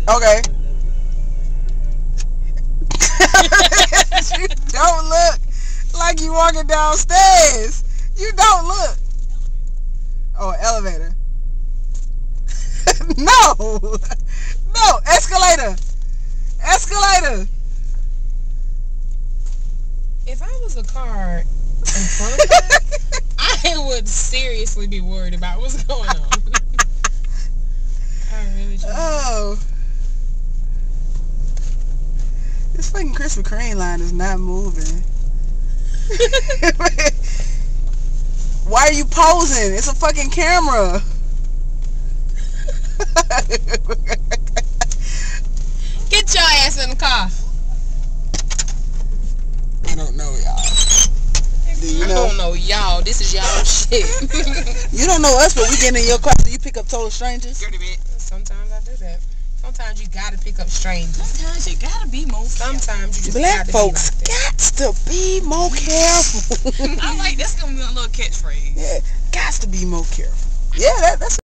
Okay. You don't look like you walking downstairs. You don't look. Oh, elevator. No. No, escalator. Escalator. If I was a car in front of her, I would seriously be worried about what's going on. I really do. Oh. This fucking Krispy Kreme line is not moving. Why are you posing? It's a fucking camera. Get your ass in the car. I don't know, y'all. Do you I know? don't know y'all. This is y'all shit. You don't know us, but we get in your car, so you pick up total strangers. Sometimes I do that. Sometimes you gotta pick up strangers. Sometimes you gotta be more careful. Sometimes you just Black gotta folks be like that. got to be more careful. I like that's gonna be a little catchphrase. Yeah, got to be more careful. Yeah, that's